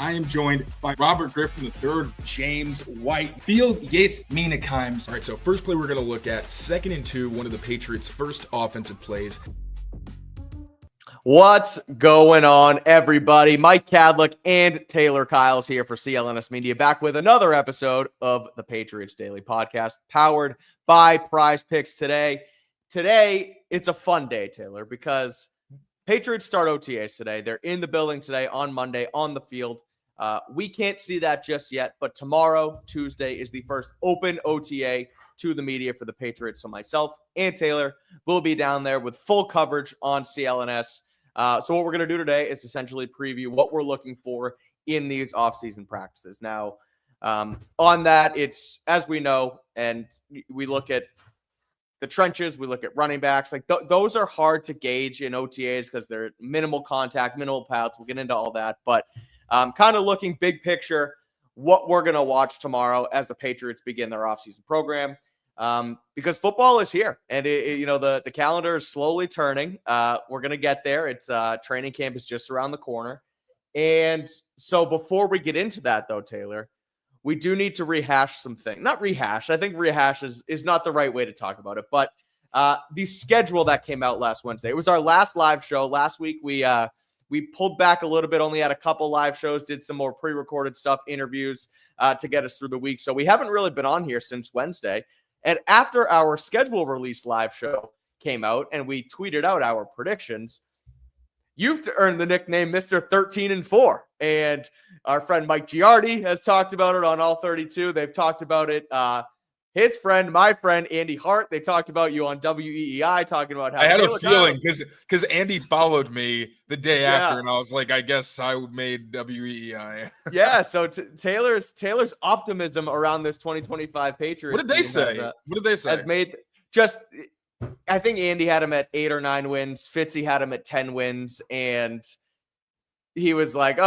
I am joined by Robert Griffin III, James White, Field Yates Meanakeims. All right, so first play we're going to look at 2nd and 2, one of the Patriots' first offensive plays. What's going on, everybody? Mike Kadlick and Taylor Kyles here for CLNS Media, back with another episode of the Patriots Daily Podcast, powered by Prize Picks today. Today, it's a fun day, Taylor, because Patriots start OTAs today. They're in the building today on Monday on the field. We can't see that just yet, but tomorrow, Tuesday, is the first open OTA to the media for the Patriots. So myself and Taylor will be down there with full coverage on CLNS. So what we're going to do today is essentially preview what we're looking for in these offseason practices. Now, on that, it's, as we know, and we look at the trenches, we look at running backs. Like those are hard to gauge in OTAs because they're minimal contact, minimal paths. We'll get into all that. But kind of looking big picture, what we're going to watch tomorrow as the Patriots begin their offseason program. Because football is here, and the calendar is slowly turning. We're going to get there. It's training camp is just around the corner. And so before we get into that, though, Taylor, we do need to rehash some things. Not rehash. I think rehash is not the right way to talk about it. But the schedule that came out last Wednesday. It was our last live show. Last week, we pulled back a little bit, only had a couple live shows, did some more pre-recorded stuff, interviews to get us through the week. So we haven't really been on here since Wednesday. And after our schedule release live show came out and we tweeted out our predictions, you've earned the nickname Mr. 13 and 4. And our friend Mike Giardi has talked about it on All 32. They've talked about it. His friend, my friend, Andy Hart, they talked about you on WEEI, talking about how I had a feeling because Andy followed me the day after, and I was like, I guess I made WEEI. Yeah, so Taylor's optimism around this 2025 Patriots. What did they say? Has made just, I think Andy had him at 8 or 9 wins. Fitzy had him at 10 wins, and he was like,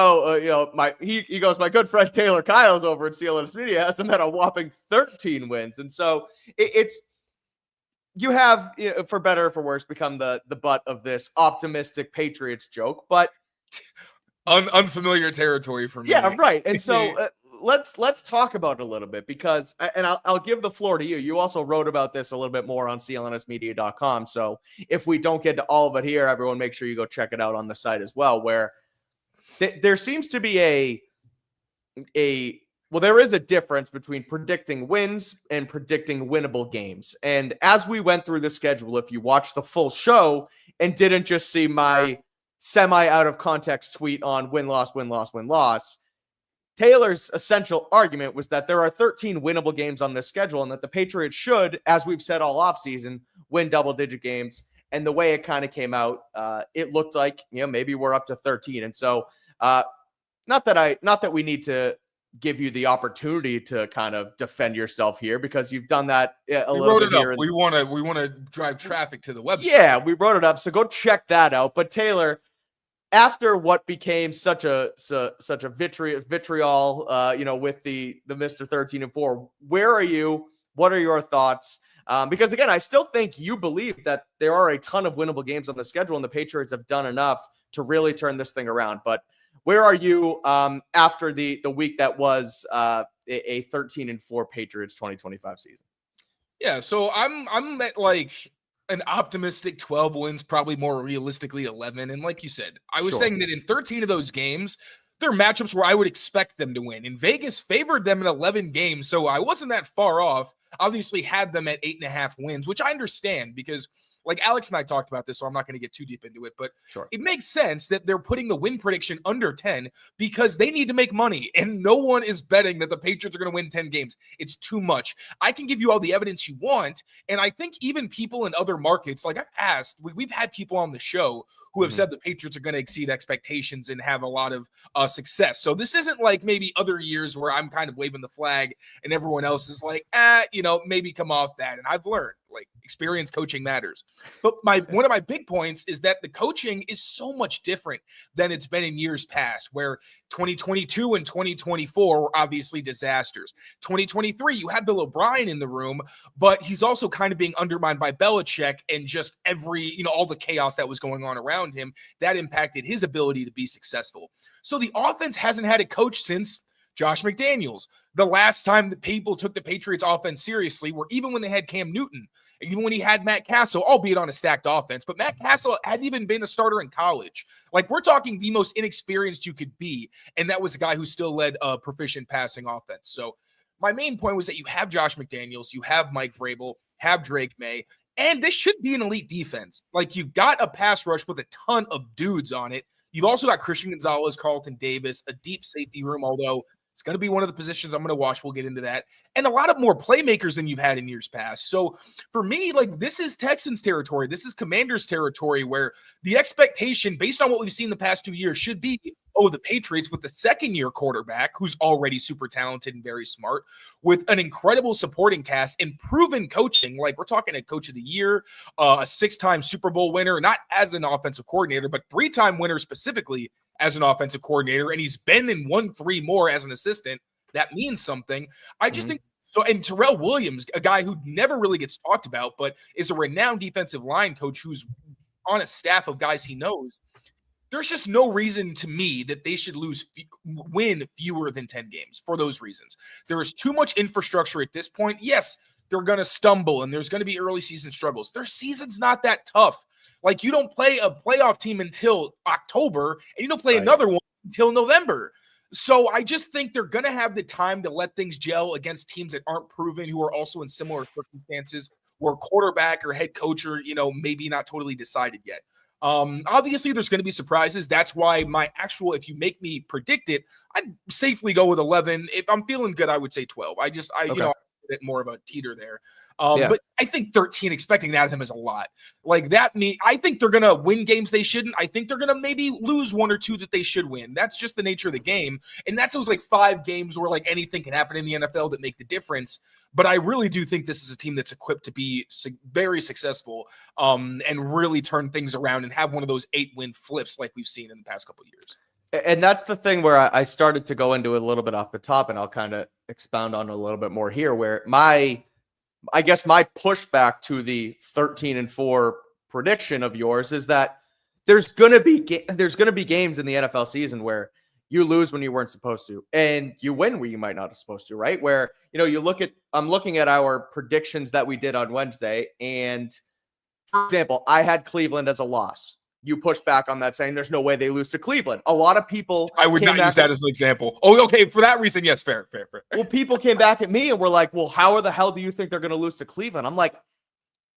he goes, my good friend Taylor Kyles over at CLNS Media has them at a whopping 13 wins. And so you have, for better or for worse, become the butt of this optimistic Patriots joke, but unfamiliar territory for me. Yeah, right. And so let's talk about it a little bit because, and I'll give the floor to you. You also wrote about this a little bit more on clnsmedia.com. So if we don't get to all of it here, everyone make sure you go check it out on the site as well, where there seems to be there is a difference between predicting wins and predicting winnable games. And as we went through the schedule, if you watched the full show and didn't just see my semi out of context tweet on win-loss, Taylor's essential argument was that there are 13 winnable games on this schedule and that the Patriots should, as we've said all offseason, win double-digit games. And the way it kind of came out, it looked like, maybe we're up to 13. And so not that we need to give you the opportunity to kind of defend yourself here because you've done that a little bit here. We want to drive traffic to the website. Yeah, we wrote it up. So go check that out. But Taylor, after what became such a vitriol, with the Mr. 13 and 4, where are you? What are your thoughts? Because again, I still think you believe that there are a ton of winnable games on the schedule and the Patriots have done enough to really turn this thing around. But where are you after the week that was a 13 and 4 Patriots 2025 season? Yeah, so I'm at like an optimistic 12 wins, probably more realistically 11. And like you said, I was saying that in 13 of those games, there are matchups where I would expect them to win. And Vegas favored them in 11 games, so I wasn't that far off. Obviously had them at 8.5 wins, which I understand because like Alex and I talked about this, so I'm not going to get too deep into it, but it makes sense that they're putting the win prediction under 10 because they need to make money, and no one is betting that the Patriots are going to win 10 games. It's too much. I can give you all the evidence you want, and I think even people in other markets, like I've asked, we've had people on the show who have said the Patriots are going to exceed expectations and have a lot of success. So this isn't like maybe other years where I'm kind of waving the flag and everyone else is like, maybe come off that. And I've learned, Like, experience coaching matters. But one of my big points is that the coaching is so much different than it's been in years past, where 2022 and 2024 were obviously disasters. 2023, you had Bill O'Brien in the room, but he's also kind of being undermined by Belichick and just all the chaos that was going on around him that impacted his ability to be successful. So the offense hasn't had a coach since Josh McDaniels. The last time that people took the Patriots offense seriously were even when they had Cam Newton, even when he had Matt Castle, albeit on a stacked offense. But Matt Castle hadn't even been a starter in college. Like, we're talking the most inexperienced you could be. And that was a guy who still led a proficient passing offense. So my main point was that you have Josh McDaniels, you have Mike Vrabel, have Drake May, and this should be an elite defense. Like, you've got a pass rush with a ton of dudes on it. You've also got Christian Gonzalez, Carlton Davis, a deep safety room, although it's going to be one of the positions I'm going to watch. We'll get into that. And a lot of more playmakers than you've had in years past. So for me, like, this is Texans territory. This is Commanders territory, where the expectation based on what we've seen the past 2 years should be, the Patriots with the second-year quarterback who's already super talented and very smart, with an incredible supporting cast and proven coaching. Like, we're talking a coach of the year, a 6-time Super Bowl winner, not as an offensive coordinator, but 3-time winner specifically as an offensive coordinator, and he's been in 1-3 more as an assistant. That means something. I just think so. And Terrell Williams, a guy who never really gets talked about, but is a renowned defensive line coach who's on a staff of guys he knows. There's just no reason to me that they should win fewer than 10 games for those reasons. There is too much infrastructure at this point. Yes, they're going to stumble and there's going to be early season struggles. Their season's not that tough. Like, you don't play a playoff team until October, and you don't play another one until November. So I just think they're going to have the time to let things gel against teams that aren't proven, who are also in similar circumstances, where quarterback or head coach are, maybe not totally decided yet. Obviously there's going to be surprises. That's why if you make me predict it, I'd safely go with 11. If I'm feeling good, I would say 12. A bit more of a teeter there. But I think 13, expecting that of them is a lot. Like, I think they're going to win games they shouldn't. I think they're going to maybe lose 1 or 2 that they should win. That's just the nature of the game. And that's those 5 games where anything can happen in the NFL that make the difference. But I really do think this is a team that's equipped to be very successful and really turn things around and have one of those 8-win flips like we've seen in the past couple of years. And that's the thing where I started to go into a little bit off the top, and I'll kind of expound on a little bit more here, where my pushback to the 13-4 prediction of yours is that there's going to be games in the NFL season where you lose when you weren't supposed to, and you win where you might not have supposed to, right? Where, I'm looking at our predictions that we did on Wednesday, and for example, I had Cleveland as a loss. You pushed back on that, saying there's no way they lose to Cleveland. A lot of people... I would not use that as an example. Oh, okay. For that reason, yes, fair. Well, people came back at me and were like, well, how the hell do you think they're going to lose to Cleveland? I'm like,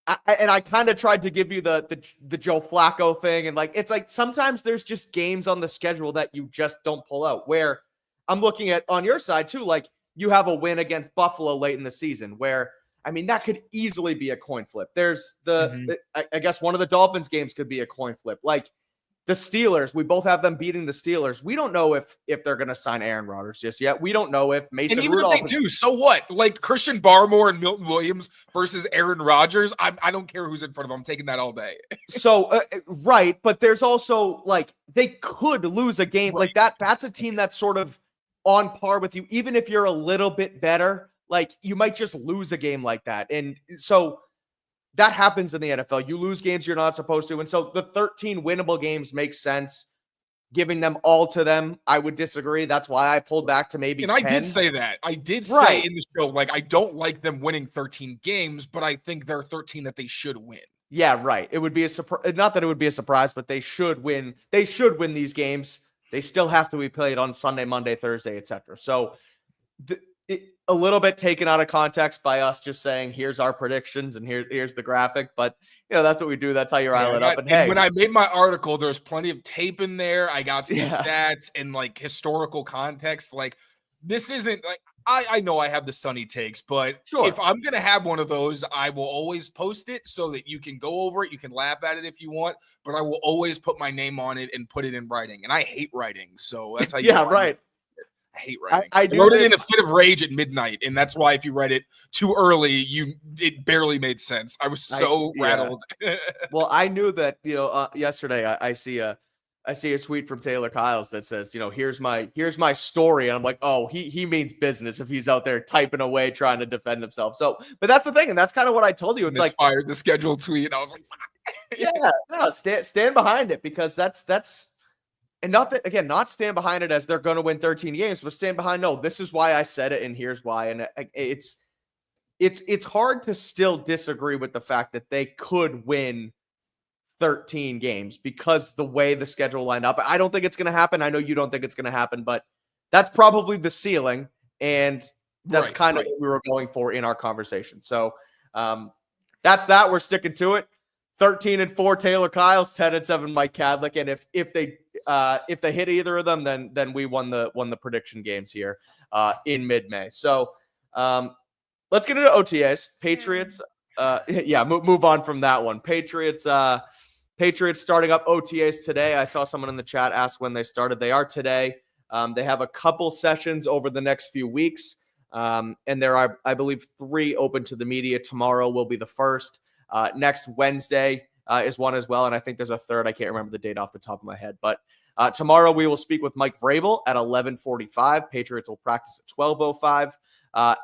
I kind of tried to give you the Joe Flacco thing. And it's like, sometimes there's just games on the schedule that you just don't pull out, where I'm looking at on your side too. Like, you have a win against Buffalo late in the season where, that could easily be a coin flip. There's I guess one of the Dolphins games could be a coin flip. Like, the Steelers, we both have them beating the Steelers. We don't know if they're going to sign Aaron Rodgers just yet. We don't know if Mason Rudolph. And even if they do, so what? Like, Christian Barmore and Milton Williams versus Aaron Rodgers, I don't care who's in front of them. I'm taking that all day. So, right, but there's also, they could lose a game. Right. Like, that's a team that's sort of on par with you. Even if you're a little bit better, you might just lose a game like that. And so that happens in the NFL. You lose games you're not supposed to. And so the 13 winnable games make sense. Giving them all to them, I would disagree. That's why I pulled back to maybe 10. I did say that. I did say in the show, I don't like them winning 13 games, but I think there are 13 that they should win. Yeah, right. It would be a surprise. Not that it would be a surprise, but they should win. They should win these games. They still have to be played on Sunday, Monday, Thursday, etc. So a little bit taken out of context by us just saying, here's our predictions and here's the graphic. But, that's what we do. That's how you rile it up. And when I made my article, there's plenty of tape in there. I got some stats and historical context. This isn't I know I have the sunny takes, but if I'm going to have one of those, I will always post it so that you can go over it. You can laugh at it if you want, but I will always put my name on it and put it in writing. And I hate writing. So that's how you right. I hate writing. I wrote it in a fit of rage at midnight, and that's why if you read it too early, it barely made sense. I was so rattled. Well, I knew that, yesterday I see a tweet from Taylor Kyles that says, here's my story, and I'm like, oh, he means business if he's out there typing away trying to defend himself. So, but that's the thing, and that's kind of what I told you. It's like fired the scheduled tweet. And I was like, no, stand behind it, because that's. And not stand behind it as they're going to win 13 games, but stand behind, no, this is why I said it, and here's why. And it's hard to still disagree with the fact that they could win 13 games because the way the schedule lined up. I don't think it's going to happen. I know you don't think it's going to happen, but that's probably the ceiling, and that's kind of what we were going for in our conversation. So that's that. We're sticking to it. 13-4 Taylor Kyles, 10-7 Mike Kadlick, and if they hit either of them, then we won the prediction games here in mid-May. So let's get into OTAs. Patriots, move on from that one. Patriots starting up OTAs today. I saw someone in the chat ask when they started. They are today. They have a couple sessions over the next few weeks, and there are, I believe, 3 open to the media. Tomorrow will be the first. Next Wednesday is one as well, and I think there's a third. I can't remember the date off the top of my head, but tomorrow we will speak with Mike Vrabel at 11:45. Patriots will practice at 12:05,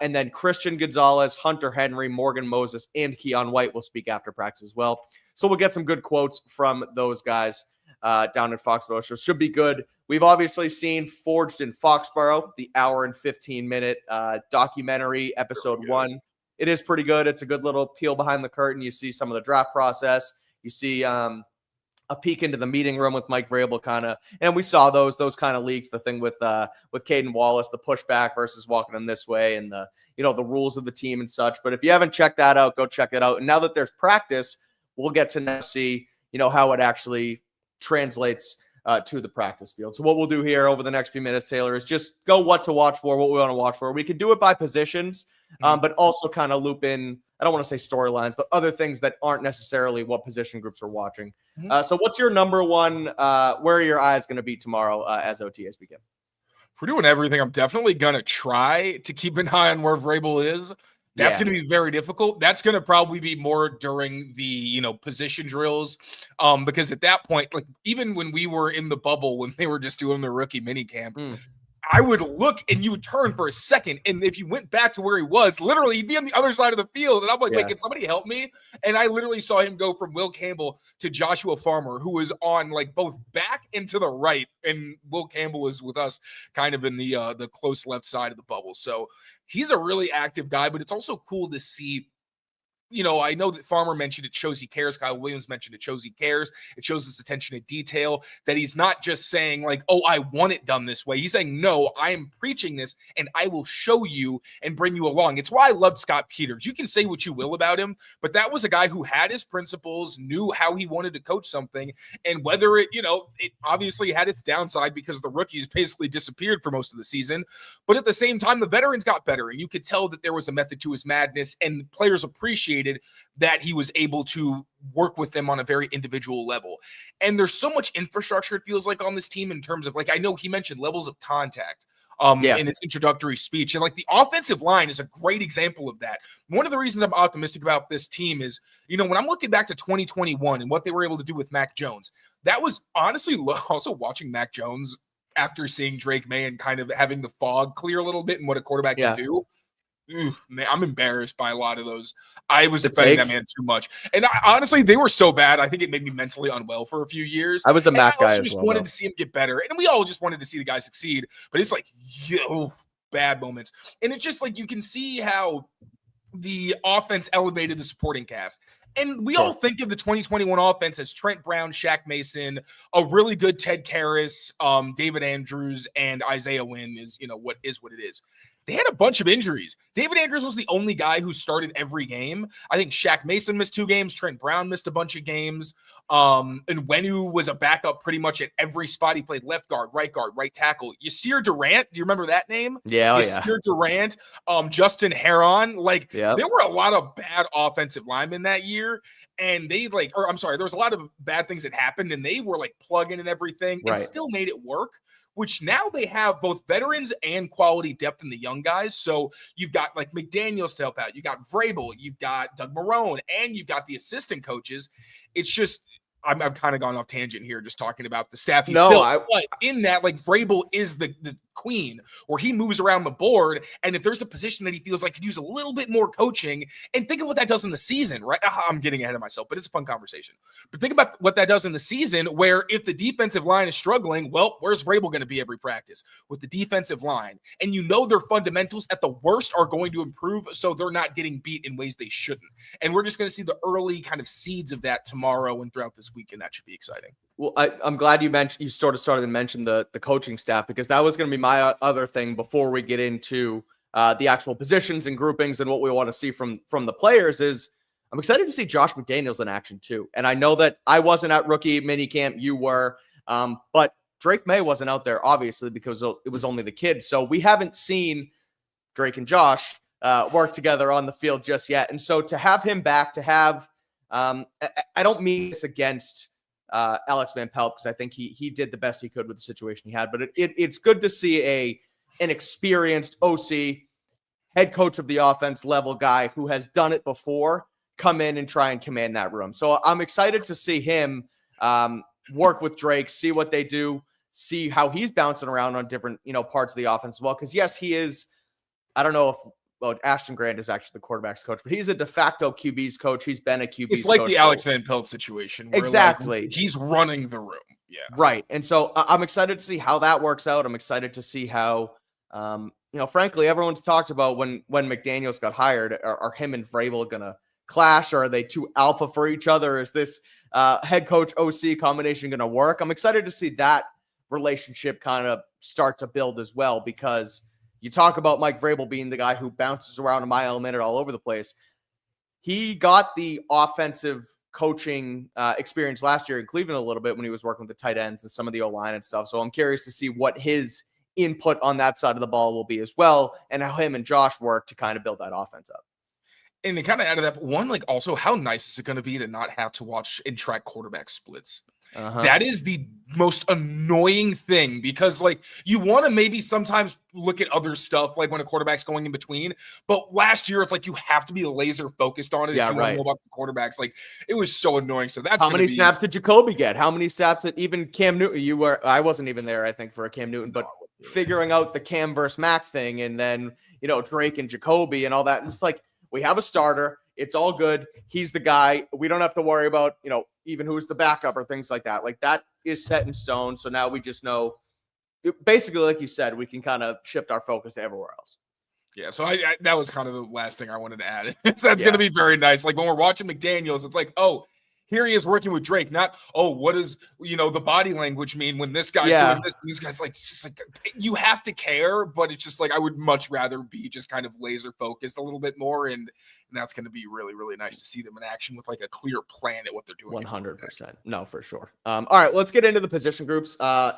and then Christian Gonzalez, Hunter Henry, Morgan Moses, and Keon White will speak after practice as well. So we'll get some good quotes from those guys down in Foxborough. So it should be good. We've obviously seen Forged in Foxborough, the hour and 15-minute documentary, episode 1. It is pretty good. It's a good little peel behind the curtain. You see some of the draft process. You see a peek into the meeting room with Mike Vrabel, kind of, and we saw those kind of leaks. The thing with Caden Wallace, the pushback versus walking him this way, and the rules of the team and such. But if you haven't checked that out, go check it out. And now that there's practice, we'll get to now see how it actually translates to the practice field. So what we'll do here over the next few minutes, Taylor, is just go what to watch for, what we want to watch for. We can do it by positions. But also kind of loop in, I don't want to say storylines, but other things that aren't necessarily what position groups are watching. So what's your number one, where are your eyes going to be tomorrow as OTAs begin? If we're doing everything, I'm definitely going to try to keep an eye on where Vrabel is. That's going to be very difficult. That's going to probably be more during the, position drills. Because at that point, like even when we were in the bubble, when they were just doing the rookie mini camp, I would look and you would turn for a second. And if you went back to where he was, literally he'd be on the other side of the field. And I'm like, wait, can somebody help me? And I literally saw him go from Will Campbell to Joshua Farmer, who was on like both back and to the right. And Will Campbell was with us kind of in the close left side of the bubble. So he's a really active guy, but it's also cool to see. I know that Farmer mentioned it shows he cares. Kyle Williams mentioned it shows he cares. It shows his attention to detail, that he's not just saying like, oh, I want it done this way. He's saying, no, I am preaching this and I will show you and bring you along. It's why I loved Scott Peters. You can say what you will about him, but that was a guy who had his principles, knew how he wanted to coach something. And whether it obviously had its downside because the rookies basically disappeared for most of the season. But at the same time, the veterans got better. And you could tell that there was a method to his madness, and players appreciated that he was able to work with them on a very individual level. And there's so much infrastructure, it feels like, on this team in terms of, like, I know he mentioned levels of contact in his introductory speech. And like the offensive line is a great example of that. One of the reasons I'm optimistic about this team is, when I'm looking back to 2021 and what they were able to do with Mac Jones, that was honestly also watching Mac Jones after seeing Drake May and kind of having the fog clear a little bit and what a quarterback can do. Man, I'm embarrassed by a lot of those. I was defending that man too much. And honestly, they were so bad, I think it made me mentally unwell for a few years. I was a Mac guy as just well, wanted to see him get better. And we all just wanted to see the guy succeed. But it's like, bad moments. And it's just like you can see how the offense elevated the supporting cast. And we all think of the 2021 offense as Trent Brown, Shaq Mason, a really good Ted Karras, David Andrews, and Isaiah Wynn is, what it is. They had a bunch of injuries. David Andrews was the only guy who started every game. I think Shaq Mason missed 2 games. Trent Brown missed a bunch of games. And Wenu was a backup pretty much at every spot. He played left guard, right tackle. Yasir Durant, do you remember that name? Yasir Durant, Justin Heron. There were a lot of bad offensive linemen that year. And there was a lot of bad things that happened, and they were like plugging and everything and still made it work. which now they have both veterans and quality depth in the young guys. So you've got like McDaniels to help out. You got Vrabel, you've got Doug Marrone, and you've got the assistant coaches. It's just, I've kind of gone off tangent here, just talking about the staff he's built. But in that, like, Vrabel is the queen, where he moves around the board, and if there's a position that he feels like could use a little bit more coaching, and think of what that does in the season, right? I'm getting ahead of myself, but it's a fun conversation. But think about what that does in the season, where if the defensive line is struggling, well, where's Vrabel going to be every practice? With the defensive line. And you know their fundamentals at the worst are going to improve, so they're not getting beat in ways they shouldn't. And we're just going to see the early kind of seeds of that tomorrow and throughout this week, and that should be exciting. Well, I'm glad you sort of started to mention the coaching staff, because that was going to be my other thing before we get into the actual positions and groupings and what we want to see from the players. Is I'm excited to see Josh McDaniels in action too. And I know that I wasn't at rookie minicamp, you were, but Drake May wasn't out there obviously because it was only the kids. So we haven't seen Drake and Josh work together on the field just yet. And so to have him back, to have I don't mean this against Alex Van Pelt, because I think he did the best he could with the situation he had. But it's good to see an experienced OC, head coach of the offense level guy who has done it before, come in and try and command that room. So I'm excited to see him work with Drake, see what they do, see how he's bouncing around on different parts of the offense as well. Because yes, he is. I don't know if. Well, Ashton Grant is actually the quarterback's coach, but he's a de facto QB's coach. He's been a QB's coach. It's like the Alex Van Pelt situation. Where exactly. Like, he's running the room. Yeah. Right. And so I'm excited to see how that works out. I'm excited to see how, frankly, everyone's talked about when McDaniels got hired, are him and Vrabel going to clash? Or are they too alpha for each other? Is this head coach OC combination going to work? I'm excited to see that relationship kind of start to build as well, because you talk about Mike Vrabel being the guy who bounces around a mile a minute all over the place. He got the offensive coaching experience last year in Cleveland a little bit when he was working with the tight ends and some of the O-line and stuff. So I'm curious to see what his input on that side of the ball will be as well, and how him and Josh work to kind of build that offense up. And to kind of add to that, one, like, also, how nice is it going to be to not have to watch and track quarterback splits? That is the most annoying thing, because like you want to maybe sometimes look at other stuff, like when a quarterback's going in between, but last year it's like you have to be laser focused on it. Yeah, if you want to know about the quarterbacks. Like, it was so annoying. So that's how many snaps did Jacoby get? How many snaps did even Cam Newton? I wasn't even there, I think, for a Cam Newton, but figuring out the Cam versus Mac thing, and then Drake and Jacoby and all that. And it's like, we have a starter. It's all good. He's the guy. We don't have to worry about, even who's the backup or things like that. Like, that is set in stone. So now we just know, basically, like you said, we can kind of shift our focus to everywhere else. Yeah. So I that was kind of the last thing I wanted to add. So that's going to be very nice. Like, when we're watching McDaniels, it's like, oh, here he is working with Drake. Not, oh, what does, the body language mean when this guy's doing this? These guys, like, it's just like, you have to care, but it's just like, I would much rather be just kind of laser focused a little bit more. And that's going to be really, really nice to see them in action with like a clear plan at what they're doing. 100%. No, for sure. All right, let's get into the position groups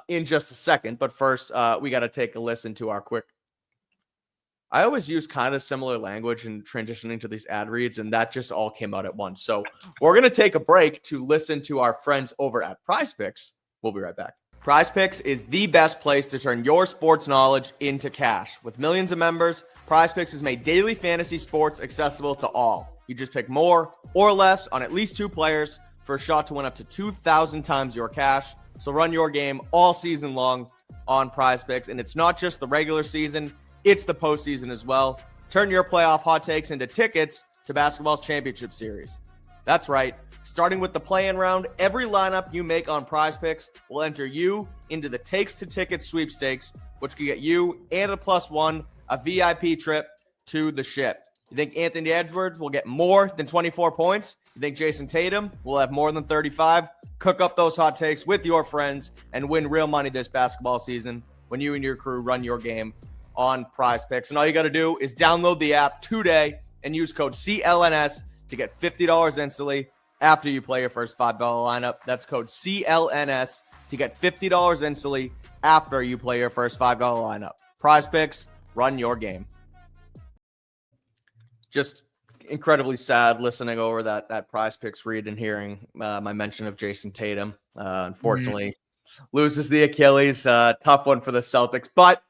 in just a second. But first, we got to take a listen to our quick. I always use kind of similar language in transitioning to these ad reads, and that just all came out at once. So we're going to take a break to listen to our friends over at Prize Picks. We'll be right back. Prize Picks is the best place to turn your sports knowledge into cash. With millions of members, Prize Picks has made daily fantasy sports accessible to all. You just pick more or less on at least 2 players for a shot to win up to 2,000 times your cash. So run your game all season long on Prize Picks. And it's not just the regular season, it's the postseason as well. Turn your playoff hot takes into tickets to basketball's championship series. That's right. Starting with the play-in round, every lineup you make on Prize Picks will enter you into the Takes to Tickets sweepstakes, which can get you and a +1 a VIP trip to the ship. You think Anthony Edwards will get more than 24 points? You think Jason Tatum will have more than 35? Cook up those hot takes with your friends and win real money this basketball season when you and your crew run your game on Prize Picks. And all you got to do is download the app today and use code CLNS to get $50 instantly after you play your first $5 lineup. That's code CLNS to get $50 instantly after you play your first $5 lineup. Prize Picks, run your game. Just incredibly sad listening over that Prize Picks read and hearing my mention of Jason Tatum. Unfortunately, Loses the Achilles. Tough one for the Celtics. But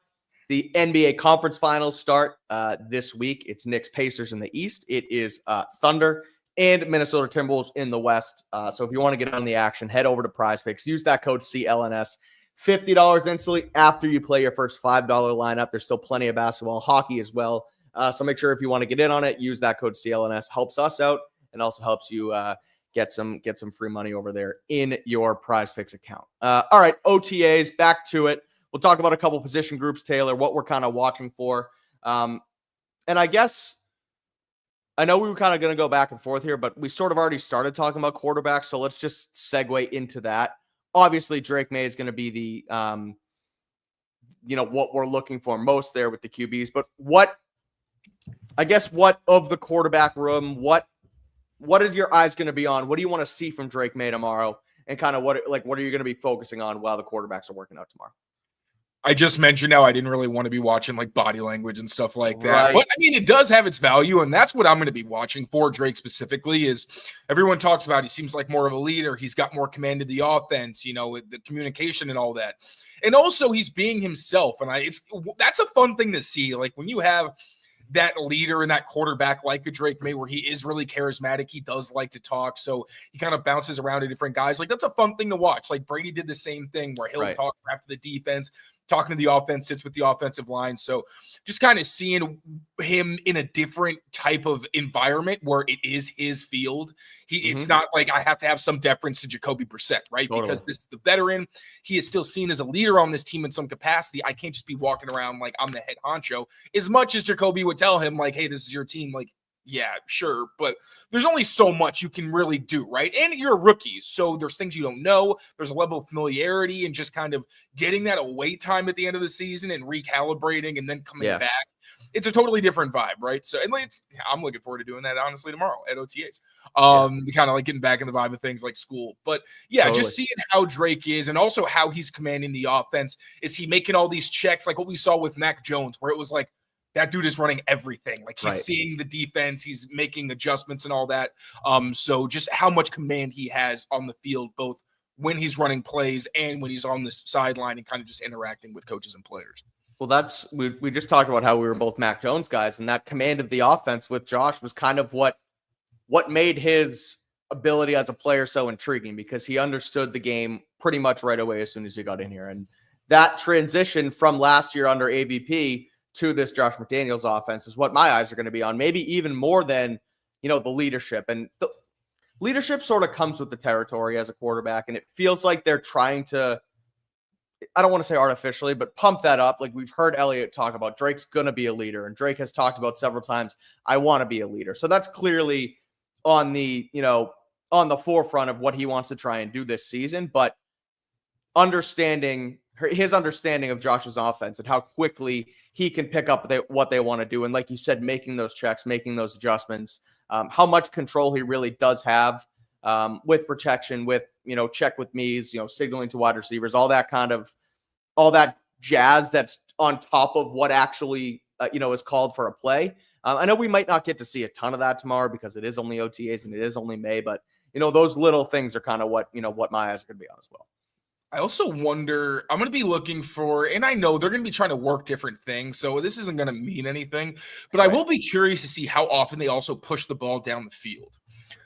the NBA Conference Finals start this week. It's Knicks Pacers in the East. It is Thunder and Minnesota Timberwolves in the West. So if you want to get on the action, head over to PrizePicks. Use that code CLNS. $50 instantly after you play your first $5 lineup. There's still plenty of basketball, hockey as well. So make sure if you want to get in on it, use that code CLNS. Helps us out and also helps you get some free money over there in your PrizePicks account. All right, OTAs, back to it. We'll talk about a couple position groups, Taylor, what we're kind of watching for. And I guess I know we were kind of going to go back and forth here, but we sort of already started talking about quarterbacks, so let's just segue into that. Obviously, Drake May is going to be the, what we're looking for most there with the QBs. But what of the quarterback room, what is your eyes going to be on? What do you want to see from Drake May tomorrow? And kind of what are you going to be focusing on while the quarterbacks are working out tomorrow? I just mentioned how I didn't really want to be watching like body language and stuff like that. Right. But I mean, it does have its value. And that's what I'm going to be watching for Drake specifically is everyone talks about, he seems like more of a leader. He's got more command of the offense, with the communication and all that. And also he's being himself. And that's a fun thing to see. Like when you have that leader and that quarterback like a Drake May where he is really charismatic. He does like to talk. So he kind of bounces around to different guys. Like that's a fun thing to watch. Like Brady did the same thing where he'll talk crap to the defense, talking to the offense, sits with the offensive line. So just kind of seeing him in a different type of environment where it is his field. It's not like I have to have some deference to Jacoby Brissett, right? Totally. Because this is the veteran. He is still seen as a leader on this team in some capacity. I can't just be walking around like I'm the head honcho as much as Jacoby would tell him like, hey, this is your team. Like, yeah, sure. But there's only so much you can really do, right? And you're a rookie. So there's things you don't know. There's a level of familiarity and just kind of getting that away time at the end of the season and recalibrating and then coming back. It's a totally different vibe, right? So I'm looking forward to doing that honestly tomorrow at OTAs. Kind of like getting back in the vibe of things like school. But yeah, just seeing how Drake is and also how he's commanding the offense. Is he making all these checks like what we saw with Mac Jones, where it was like, that dude is running everything. Like he's seeing the defense, he's making adjustments and all that. So just how much command he has on the field, both when he's running plays and when he's on the sideline and kind of just interacting with coaches and players. Well, we just talked about how we were both Mac Jones guys, and that command of the offense with Josh was kind of what made his ability as a player so intriguing, because he understood the game pretty much right away as soon as he got in here. And that transition from last year under AVP to this Josh McDaniels offense is what my eyes are going to be on, maybe even more than, the leadership. And the leadership sort of comes with the territory as a quarterback, and it feels like they're trying to, I don't want to say artificially, but pump that up. Like we've heard Elliott talk about Drake's going to be a leader, and Drake has talked about several times, I want to be a leader. So that's clearly on the forefront of what he wants to try and do this season. But his understanding of Josh's offense and how quickly he can pick up what they want to do. And like you said, making those checks, making those adjustments, how much control he really does have with protection, with, check with me's, signaling to wide receivers, all that jazz that's on top of what actually, is called for a play. I know we might not get to see a ton of that tomorrow because it is only OTAs and it is only May, but those little things are kind of what my eyes are going to be on as well. I also wonder, I'm going to be looking for, and I know they're going to be trying to work different things, so this isn't going to mean anything, but I will be curious to see how often they also push the ball down the field.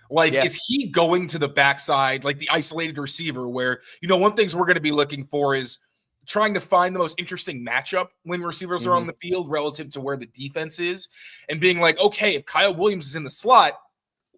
Like, is he going to the backside, like the isolated receiver, where, one things we're going to be looking for is trying to find the most interesting matchup when receivers are on the field relative to where the defense is, and being like, okay, if Kyle Williams is in the slot,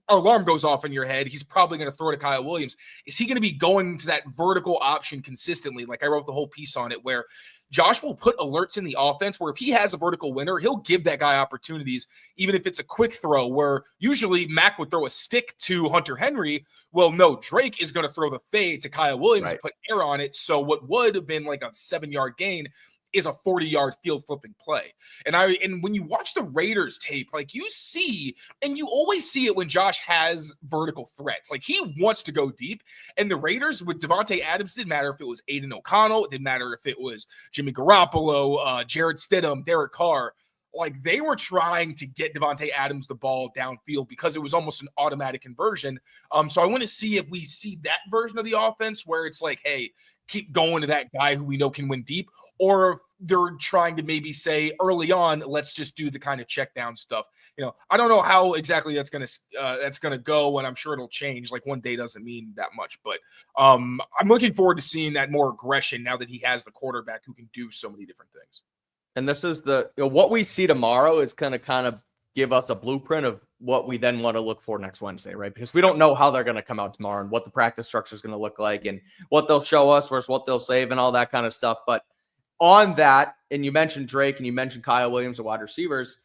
our alarm goes off in your head. He's probably going to throw to Kyle Williams. Is he going to be going to that vertical option consistently? Like I wrote the whole piece on it where Josh will put alerts in the offense where if he has a vertical winner, he'll give that guy opportunities, even if it's a quick throw where usually Mac would throw a stick to Hunter Henry. Well, no, Drake is going to throw the fade to Kyle Williams and put air on it. So what would have been like a 7-yard gain is a 40-yard field flipping play. And when you watch the Raiders tape, like you see, and you always see it when Josh has vertical threats, like he wants to go deep. And the Raiders with Devontae Adams, didn't matter if it was Aiden O'Connell, it didn't matter if it was Jimmy Garoppolo, Jared Stidham, Derek Carr. like they were trying to get Devontae Adams the ball downfield because it was almost an automatic conversion. So I want to see if we see that version of the offense where it's like, hey, keep going to that guy who we know can win deep, or if they're trying to maybe say early on, let's just do the kind of check down stuff. I don't know how exactly that's gonna go, and I'm sure it'll change. Like one day doesn't mean that much, but I'm looking forward to seeing that more aggression now that he has the quarterback who can do so many different things. And this is what we see tomorrow is going to kind of give us a blueprint of what we then want to look for next Wednesday, right? Because we don't know how they're going to come out tomorrow and what the practice structure is going to look like and what they'll show us versus what they'll save and all that kind of stuff. But on that, and you mentioned Drake and you mentioned Kyle Williams, the wide receivers,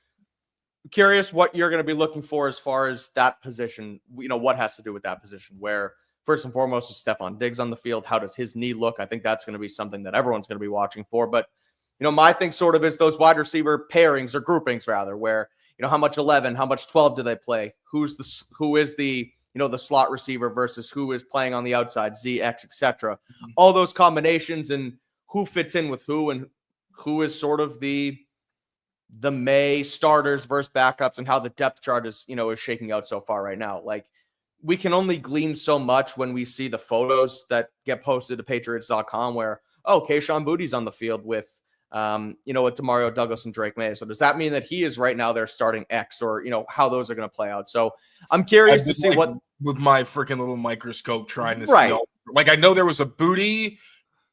I'm curious what you're going to be looking for as far as that position, what has to do with that position, where first and foremost is Stephon Diggs on the field. How does his knee look? I think that's going to be something that everyone's going to be watching for. But my thing sort of is those wide receiver pairings or groupings rather, where, how much 11, how much 12 do they play? Who is the the slot receiver versus who is playing on the outside, Z, X, etc. All those combinations and who fits in with who and who is sort of the May starters versus backups and how the depth chart is shaking out so far right now. Like we can only glean so much when we see the photos that get posted to Patriots.com where, Kayshon Boutte's on the field with with Demario Douglas and Drake May. So does that mean that he is right now their starting X or, how those are going to play out? So I'm curious to see what with my freaking little microscope trying to see. Like I know there was a Boutte,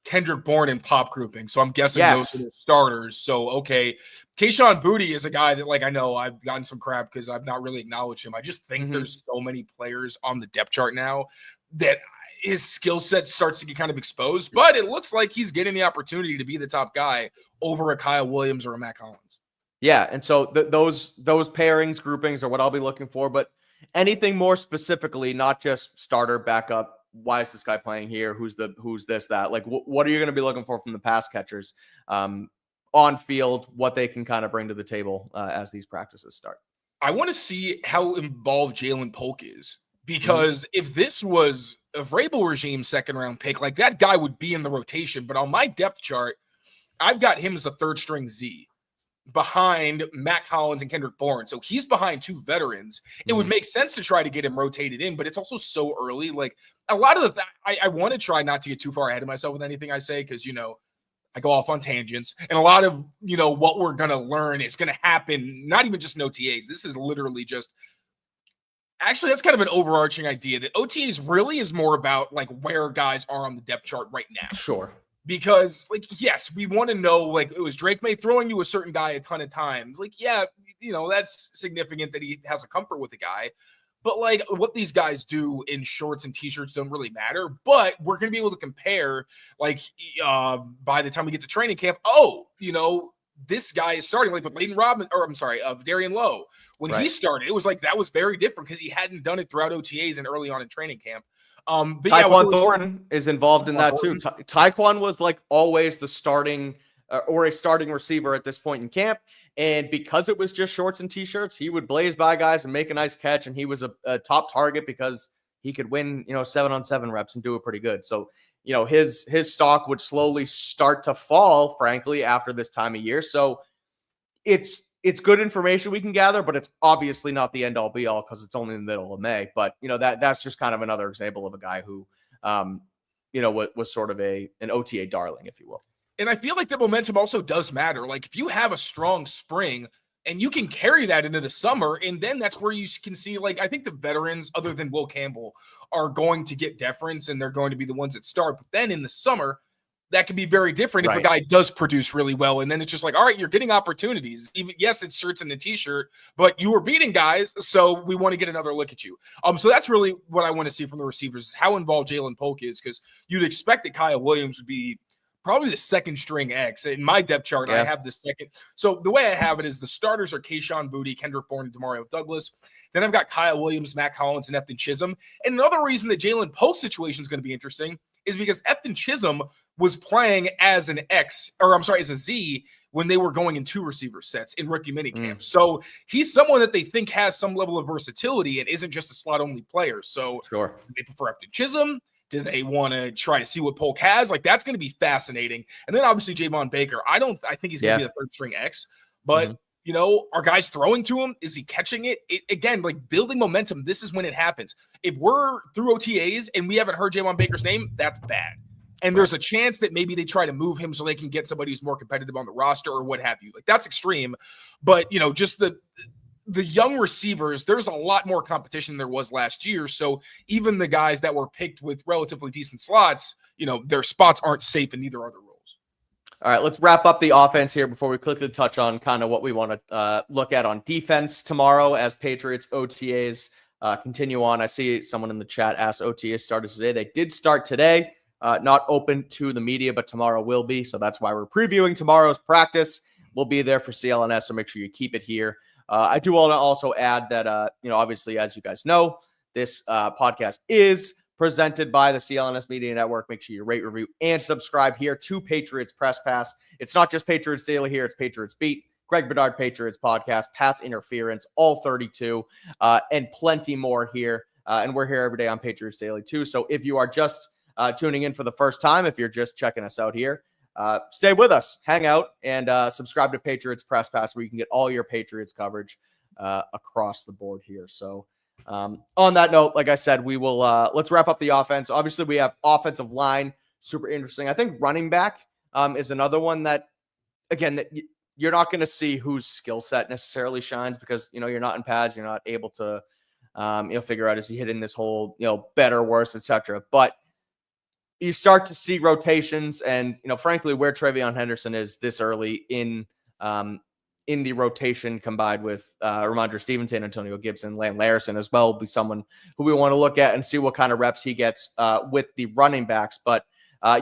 Kendrick Bourne and pop grouping. So I'm guessing those are the starters. So, okay. Kayshon Boutte is a guy that I know I've gotten some crap because I've not really acknowledged him. I just think there's so many players on the depth chart now that his skill set starts to get kind of exposed, but it looks like he's getting the opportunity to be the top guy over a Kyle Williams or a Mac Hollins. Yeah. And so those pairings, groupings are what I'll be looking for, but anything more specifically, not just starter, backup, why is this guy playing here? Who's this, that? Like, what are you going to be looking for from the pass catchers on field, what they can kind of bring to the table as these practices start? I want to see how involved Jalen Polk is, because if this was a Vrabel regime second round pick, like that guy would be in the rotation. But on my depth chart, I've got him as the third string Z behind Mac Hollins and Kendrick Bourne. So he's behind two veterans. It would make sense to try to get him rotated in, but it's also so early. Like a lot of I want to try not to get too far ahead of myself with anything I say, because, I go off on tangents, and a lot of, what we're going to learn is going to happen, not even just in OTAs. This is literally just, actually, that's kind of an overarching idea that OTAs really is more about like where guys are on the depth chart right now. Sure. Because yes, we want to know, it was Drake May throwing to a certain guy a ton of times. That's significant that he has a comfort with a guy. But what these guys do in shorts and t-shirts don't really matter. But we're going to be able to compare by the time we get to training camp, this guy is starting with Leighton Robinson, or I'm sorry, Darian Lowe. When he started, it was that was very different because he hadn't done it throughout OTAs and early on in training camp. But Tyquan Thornton is involved in that too. Tyquan was always the starting or a starting receiver at this point in camp. And because it was just shorts and t-shirts, he would blaze by guys and make a nice catch. And he was a top target because he could win, 7-on-7 reps and do it pretty good. So, his stock would slowly start to fall, frankly, after this time of year. So it's good information we can gather, but it's obviously not the end all be all because it's only in the middle of May. But, that's just kind of another example of a guy who, was sort of an OTA darling, if you will. And I feel like the momentum also does matter. If you have a strong spring and you can carry that into the summer, and then that's where you can see, I think the veterans, other than Will Campbell, are going to get deference and they're going to be the ones that start. But then in the summer, that could be very different if a guy does produce really well. And then it's just all right, you're getting opportunities. Even yes, it's shirts and a t-shirt, but you were beating guys. So we want to get another look at you. So that's really what I want to see from the receivers, is how involved Jalen Polk is, because you'd expect that Kyle Williams would be probably the second string X. In my depth chart, I have the second. So the way I have it is the starters are Kayshon Boutte, Kendrick Bourne, and Demario Douglas. Then I've got Kyle Williams, Mac Hollins, and Efton Chisholm. And another reason that Jalen Polk's situation is going to be interesting is because Efton Chisholm was playing as an X, or I'm sorry, as a Z when they were going in two receiver sets in rookie minicamp. So he's someone that they think has some level of versatility and isn't just a slot-only player. So they prefer Efton Chisholm. Do they want to try to see what Polk has? That's going to be fascinating. And then obviously Javon Baker. I think he's going to be the third string X, but You know, are guys throwing to him? Is he catching it? Again, like building momentum, this is when it happens. If we're through OTAs and we haven't heard Jaywan Baker's name, that's bad. And there's a chance that maybe they try to move him so they can get somebody who's more competitive on the roster or what have you. Like that's extreme. But, you know, just the young receivers, there's a lot more competition than there was last year. So even the guys that were picked with relatively decent slots, you know, their spots aren't safe and neither are the rules. All right, let's wrap up the offense here before we quickly touch on kind of what we want to look at on defense tomorrow as Patriots OTAs continue on. I see someone in the chat asked OTAs started today. They did start today. Not open to the media, but tomorrow will be. So that's why we're previewing tomorrow's practice. We'll be there for CLNS, so make sure you keep it here. I do want to also add that, you know, obviously, as you guys know, this podcast is presented by the CLNS Media Network. Make sure you rate, review, and subscribe here to Patriots Press Pass. It's not just Patriots Daily here. It's Patriots Beat, Greg Bedard Patriots Podcast, Pat's Interference, all 32, and plenty more here. And we're here every day on Patriots Daily too. So if you are just tuning in for the first time, if you're just checking us out here, stay with us, hang out, and subscribe to Patriots Press Pass where you can get all your Patriots coverage across the board here. So on that note, like I said, we will let's wrap up the offense. Obviously, we have offensive line, super interesting. I think running back is another one that, again, that you're not going to see whose skill set necessarily shines because, you know, you're not in pads, you're not able to, you know, figure out is he hitting this hole, you know, better, worse, etc. But you start to see rotations, and you know, frankly, where Travion Henderson is this early in the rotation, combined with Ramondre Stevenson, Antonio Gibson, Lane Larison as well, will be someone who we want to look at and see what kind of reps he gets with the running backs. But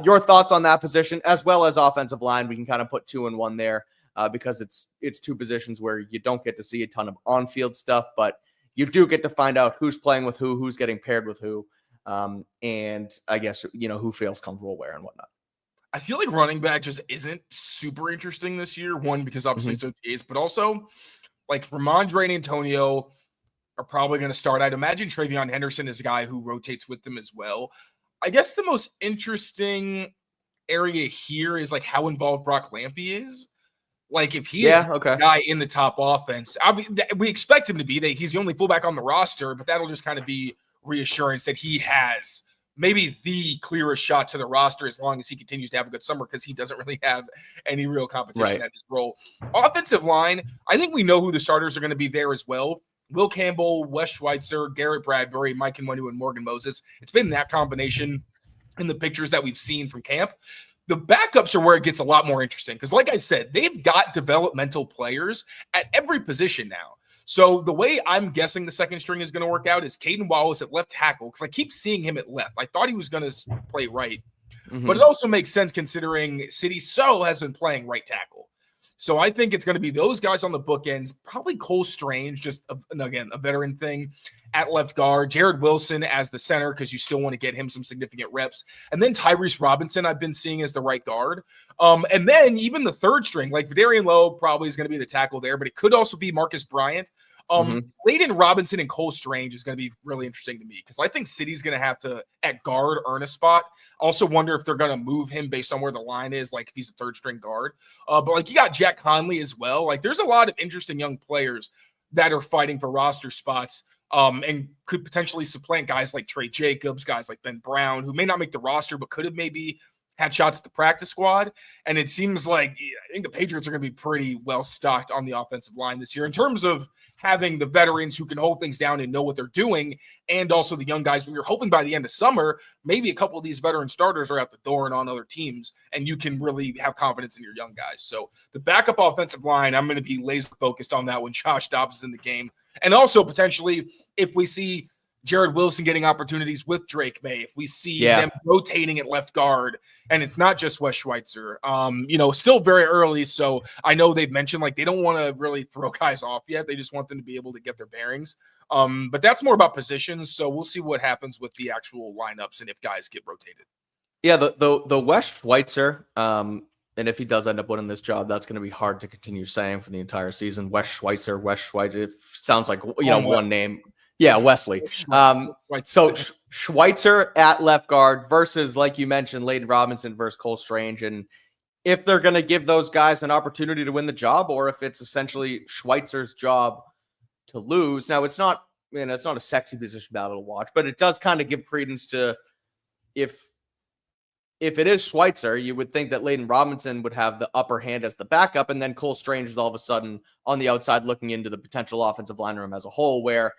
your thoughts on that position, as well as offensive line, we can kind of put 2 and 1 there because it's 2 positions where you don't get to see a ton of on-field stuff, but you do get to find out who's playing with who's getting paired with who. And I guess, you know, who feels comfortable where and whatnot. I feel like running back just isn't super interesting this year. One, because obviously it's OTAs, but also like Ramondre and Antonio are probably going to start. I'd imagine Travion Henderson is a guy who rotates with them as well. I guess the most interesting area here is like how involved Brock Lampy is. Like if he is the guy in the top offense, we expect him to be. He's the only fullback on the roster, but that'll just kind of be reassurance that he has maybe the clearest shot to the roster as long as he continues to have a good summer because he doesn't really have any real competition at his role. Offensive line, I think we know who the starters are going to be there as well. Will Campbell, Wes Schweitzer, Garrett Bradbury, Mike Nwenu, and Morgan Moses. It's been that combination in the pictures that we've seen from camp. The backups are where it gets a lot more interesting because, like I said, they've got developmental players at every position now. So the way I'm guessing the second string is going to work out is Caden Wallace at left tackle, because I keep seeing him at left. I thought he was going to play right, but it also makes sense considering City So has been playing right tackle. So I think it's going to be those guys on the bookends, probably Cole Strange, just again, a veteran thing at left guard, Jared Wilson as the center, because you still want to get him some significant reps. And then Tyrese Robinson, I've been seeing as the right guard. And then even the third string, like Vidarian Lowe probably is going to be the tackle there, but it could also be Marcus Bryant. Layden Robinson and Cole Strange is going to be really interesting to me because I think City's going to have to, at guard, earn a spot. Also wonder if they're going to move him based on where the line is, like if he's a third string guard. But like you got Jack Conley as well. Like there's a lot of interesting young players that are fighting for roster spots and could potentially supplant guys like Trey Jacobs, guys like Ben Brown, who may not make the roster, but could have maybe had shots at the practice squad. And it seems like I think the Patriots are going to be pretty well stocked on the offensive line this year in terms of having the veterans who can hold things down and know what they're doing, and also the young guys. We're hoping by the end of summer, maybe a couple of these veteran starters are out the door and on other teams, and you can really have confidence in your young guys. So the backup offensive line, I'm going to be laser focused on that when Josh Dobbs is in the game. And also potentially if we see Jared Wilson getting opportunities with Drake May, if we see them rotating at left guard, and it's not just Wes Schweitzer, still very early. So I know they've mentioned like they don't want to really throw guys off yet. They just want them to be able to get their bearings. But that's more about positions. So we'll see what happens with the actual lineups and if guys get rotated. Yeah, the Wes Schweitzer, and if he does end up winning this job, that's going to be hard to continue saying for the entire season. Wes Schweitzer, it sounds like one name. Yeah, Wesley. So Schweitzer at left guard versus, like you mentioned, Layden Robinson versus Cole Strange. And if they're going to give those guys an opportunity to win the job, or if it's essentially Schweitzer's job to lose. Now, it's not a sexy position battle to watch, but it does kind of give credence to if it is Schweitzer, you would think that Layden Robinson would have the upper hand as the backup, and then Cole Strange is all of a sudden on the outside looking into the potential offensive line room as a whole, where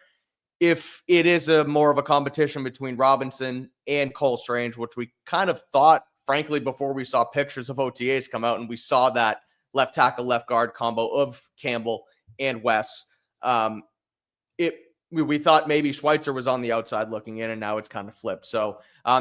if it is a more of a competition between Robinson and Cole Strange, which we kind of thought, frankly, before we saw pictures of OTAs come out and we saw that left tackle, left guard combo of Campbell and Wes, we thought maybe Schweitzer was on the outside looking in, and now it's kind of flipped. So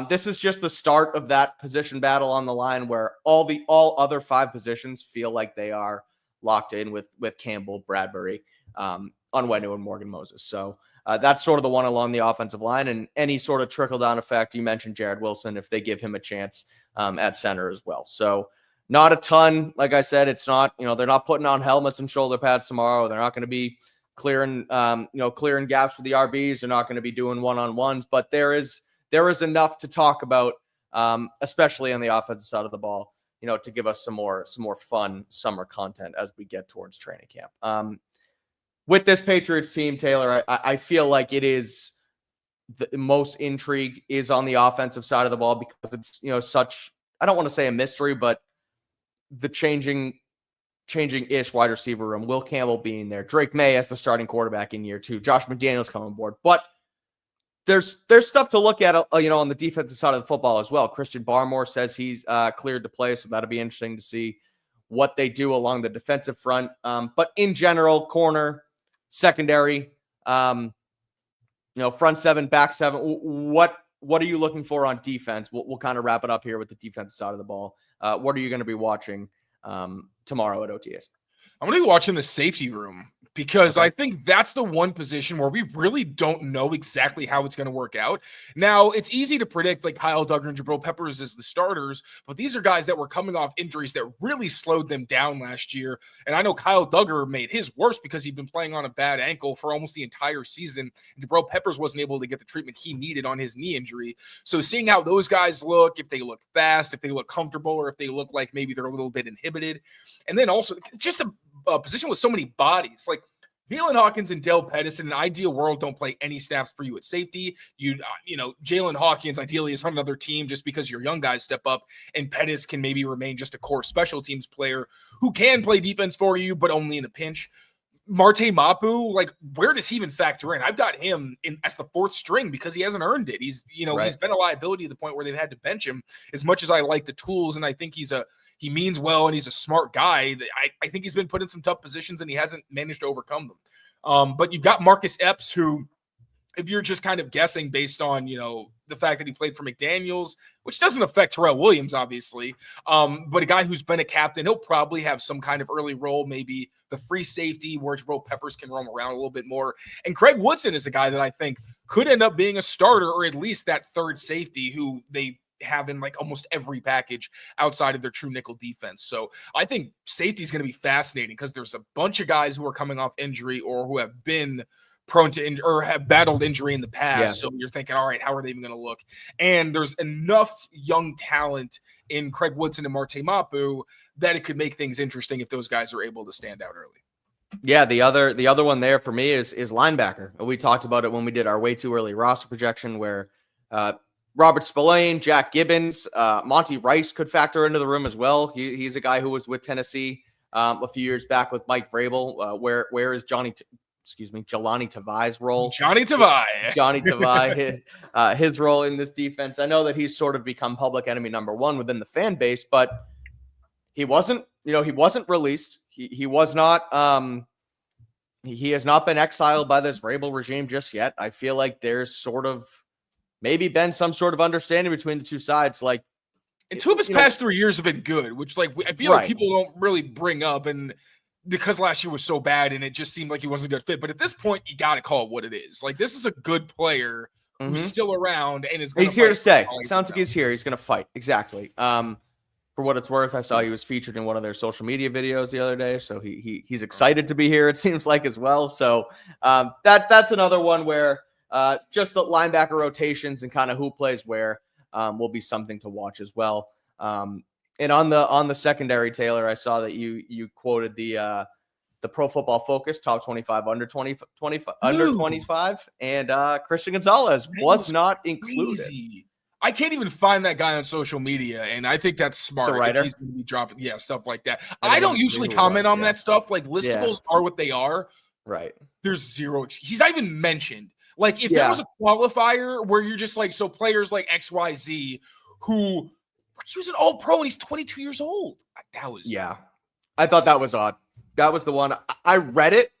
this is just the start of that position battle on the line where all other 5 positions feel like they are locked in with Campbell, Bradbury, Onwenu, and Morgan Moses. So that's sort of the one along the offensive line, and any sort of trickle-down effect. You mentioned Jared Wilson, if they give him a chance at center as well. So not a ton. Like I said, it's not, they're not putting on helmets and shoulder pads tomorrow. They're not going to be clearing gaps with the RBs. They're not going to be doing one-on-ones, but there is enough to talk about, especially on the offensive side of the ball, to give us some more fun summer content as we get towards training camp. With this Patriots team, Taylor, I feel like it is the most intrigue is on the offensive side of the ball because it's, such, I don't want to say a mystery, but the changing-ish wide receiver room, Will Campbell being there, Drake May as the starting quarterback in year 2, Josh McDaniels coming on board. But there's stuff to look at, on the defensive side of the football as well. Christian Barmore says he's cleared to play, so that'll be interesting to see what they do along the defensive front. But in general, corner, secondary, front 7, back 7, what are you looking for on defense? We'll kind of wrap it up here with the defensive side of the ball. What are you going to be watching tomorrow at OTAs? I'm going to be watching the safety room because I think that's the one position where we really don't know exactly how it's going to work out. Now, it's easy to predict like Kyle Duggar and Jabril Peppers as the starters, but these are guys that were coming off injuries that really slowed them down last year. And I know Kyle Duggar made his worse because he'd been playing on a bad ankle for almost the entire season. Jabril Peppers wasn't able to get the treatment he needed on his knee injury. So seeing how those guys look, if they look fast, if they look comfortable, or if they look like maybe they're a little bit inhibited. And then also just a position with so many bodies. Like Jalen Hawkins and Dale Pettis in an ideal world don't play any snaps for you at safety. Jalen Hawkins ideally is on another team just because your young guys step up, and Pettis can maybe remain just a core special teams player who can play defense for you, but only in a pinch. Marte Mapu, like, where does he even factor in? I've got him in as the 4th string because he hasn't earned it. He's been a liability to the point where they've had to bench him. As much as I like the tools and I think he means well and he's a smart guy, I think he's been put in some tough positions and he hasn't managed to overcome them. But you've got Marcus Epps, who, if you're just kind of guessing based on, the fact that he played for McDaniels, which doesn't affect Terrell Williams, obviously, but a guy who's been a captain, he'll probably have some kind of early role, maybe the free safety where Jabril Peppers can roam around a little bit more. And Craig Woodson is a guy that I think could end up being a starter, or at least that 3rd safety who they have in like almost every package outside of their true nickel defense. So I think safety is going to be fascinating because there's a bunch of guys who are coming off injury or who have been prone to injury or have battled injury in the past. Yeah. So you're thinking, all right, how are they even going to look? And there's enough young talent in Craig Woodson and Marte Mapu that it could make things interesting if those guys are able to stand out early. Yeah, the other one there for me is linebacker. We talked about it when we did our way too early roster projection, where Robert Spillane, Jack Gibbons, Monty Rice could factor into the room as well. He's a guy who was with Tennessee a few years back with Mike Vrabel. Where is Jelani Tavai's role? Johnny Tavai, his role in this defense. I know that he's sort of become public enemy number 1 within the fan base, but he wasn't released. He was not. He has not been exiled by this Vrabel regime just yet. I feel like there's sort of maybe been some sort of understanding between the two sides. Like, and 2 of his past 3 years have been good, which I feel like people don't really bring up, and because last year was so bad and it just seemed like he wasn't a good fit. But at this point, you got to call it what it is. Like, this is a good player who's still around and is going to He's here to stay. It sounds like he's here. He's going to fight. Exactly. For what it's worth, I saw he was featured in one of their social media videos the other day. So he's excited to be here, it seems like, as well. So that's another one where just the linebacker rotations and kind of who plays where will be something to watch as well. And on the secondary, Taylor, I saw that you quoted the Pro Football Focus top 25 under 25, and Christian Gonzalez was not included. Crazy. I can't even find that guy on social media, and I think that's smart. The writer? If he's going to be dropping, stuff like that. I I don't usually comment on that stuff. Like listables are what they are. Right. There's zero. He's not even mentioned. Like if there was a qualifier where you're just like, so players like XYZ who he was an All-Pro and he's 22 years old. That was I thought that was odd. That was the one. I read it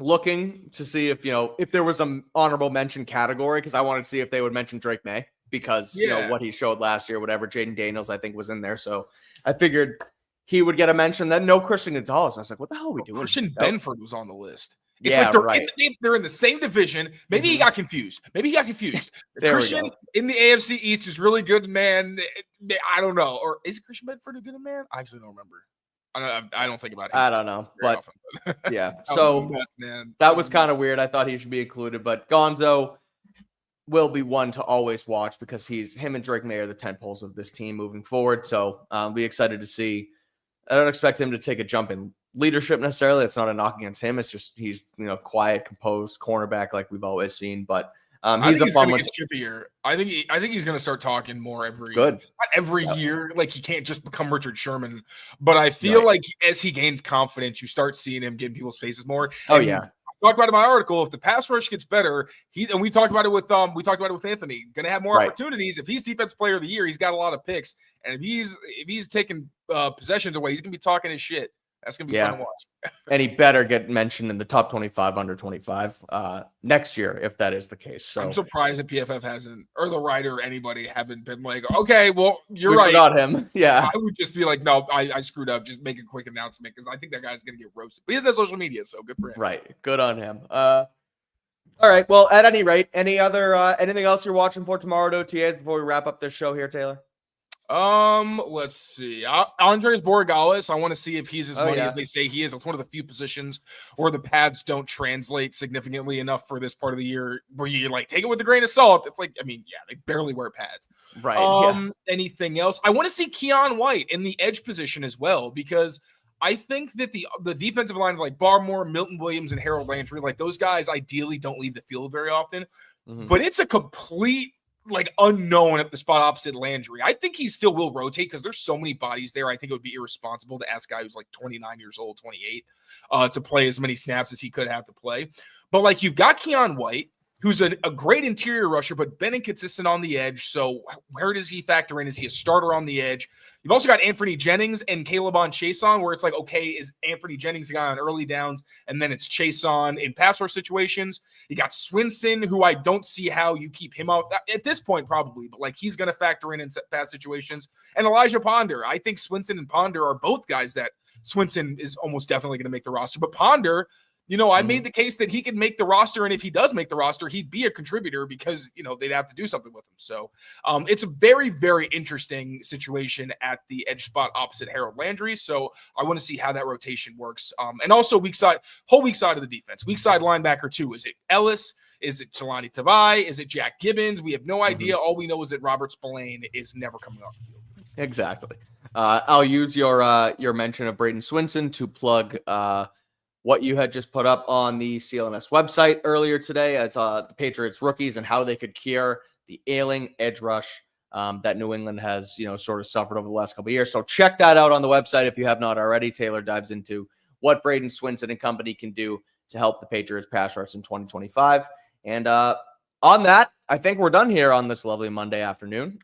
looking to see if there was an honorable mention category, because I wanted to see if they would mention Drake May, because what he showed last year, whatever. Jaden Daniels, I think, was in there, so I figured he would get a mention. Then no Christian Gonzalez. I was like, what the hell are we doing? Christian Benford was on the list. It's like they're in the same division. Maybe he got confused. Christian in the AFC East is really good, man. I don't know. Or is Christian Benford a good man? I actually don't remember. I don't think about him. I don't know. But often. Yeah. So that was kind of weird. I thought he should be included. But Gonzo will be one to always watch, because him and Drake May are the tentpoles of this team moving forward. So be excited to see. I don't expect him to take a jump in leadership necessarily. It's not a knock against him. It's just he's quiet, composed cornerback like we've always seen. But he's a fun one. Chippier. I think he's going to start talking more every year. Like he can't just become Richard Sherman. But I feel like as he gains confidence, you start seeing him get in people's faces more. And I talked about it in my article. If the pass rush gets better, and we talked about it with Anthony. Going to have more opportunities. If he's defense player of the year, he's got a lot of picks. And if he's taking possessions away, he's going to be talking his shit. That's going to be fun to watch. And he better get mentioned in the top 25 under 25 next year, if that is the case. So I'm surprised that PFF hasn't, or the writer or anybody haven't been like, okay, well, you're we right. Forgot him. Yeah. I would just be like, no, I screwed up. Just make a quick announcement, because I think that guy's going to get roasted. But he has that social media, so good for him. Right. Good on him. All right. Well, at any rate, anything else you're watching for tomorrow at OTAs before we wrap up this show here, Taylor? Let's see. Andres Borregales, I want to see if he's as money as they say he is. It's one of the few positions where the pads don't translate significantly enough for this part of the year, where you like take it with a grain of salt. It's like, they barely wear pads. Right. Anything else? I want to see Keon White in the edge position as well, because I think that the defensive line, like Barmore, Milton Williams, and Harold Landry, like those guys ideally don't leave the field very often. But it's a complete unknown at the spot opposite Landry. I think he still will rotate, because there's so many bodies there. I think it would be irresponsible to ask a guy who's 29 years old, 28, to play as many snaps as he could have to play. But you've got Keon White, who's a great interior rusher, but been inconsistent on the edge. So where does he factor in? Is he a starter on the edge? You've also got Anthony Jennings and Calebon Chason, where it's like, okay, is Anthony Jennings a guy on early downs, and then it's Chason in pass rush situations? You got Swinson, who I don't see how you keep him out at this point, probably, but he's going to factor in pass situations. And Elijah Ponder. I think Swinson and Ponder are both guys that Swinson is almost definitely going to make the roster, but Ponder, I made the case that he could make the roster, and if he does make the roster, he'd be a contributor, because, they'd have to do something with him. So it's a very, very interesting situation at the edge spot opposite Harold Landry. So I want to see how that rotation works. And also whole weak side of the defense. Weak side linebacker too. Is it Ellis? Is it Jelani Tavai? Is it Jack Gibbons? We have no idea. All we know is that Robert Spillane is never coming off the field. Exactly. I'll use your mention of Braden Swinson to plug what you had just put up on the CLNS website earlier today as the Patriots rookies and how they could cure the ailing edge rush that New England has, sort of suffered over the last couple of years. So check that out on the website if you have not already. Taylor dives into what Braden Swinson and company can do to help the Patriots pass rush in 2025. And on that, I think we're done here on this lovely Monday afternoon.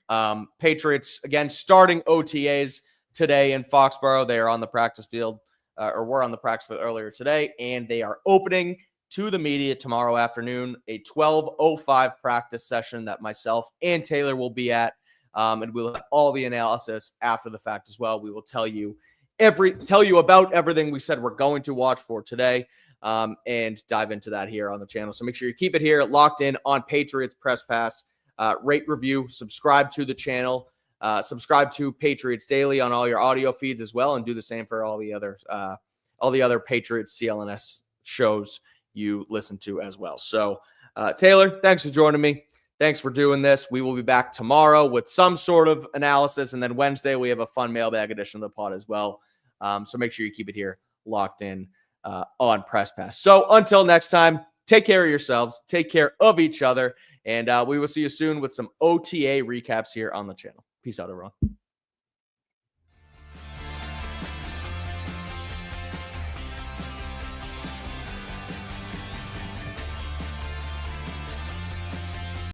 Patriots, again, starting OTAs today in Foxborough. They are on the practice field. Or were on the practice field earlier today, and they are opening to the media tomorrow afternoon, a 12:05 practice session that myself and Taylor will be at, and we'll have all the analysis after the fact as well. We will tell you about everything we said we're going to watch for today, and dive into that here on the channel. So make sure you keep it here, locked in on Patriots Press Pass. Rate, review, subscribe to the channel. Subscribe to Patriots Daily on all your audio feeds as well, and do the same for all the other Patriots CLNS shows you listen to as well. So, Taylor, thanks for joining me. Thanks for doing this. We will be back tomorrow with some sort of analysis. And then Wednesday, we have a fun mailbag edition of the pod as well. So make sure you keep it here locked in on Press Pass. So until next time, take care of yourselves. Take care of each other. And we will see you soon with some OTA recaps here on the channel. Peace out, everyone.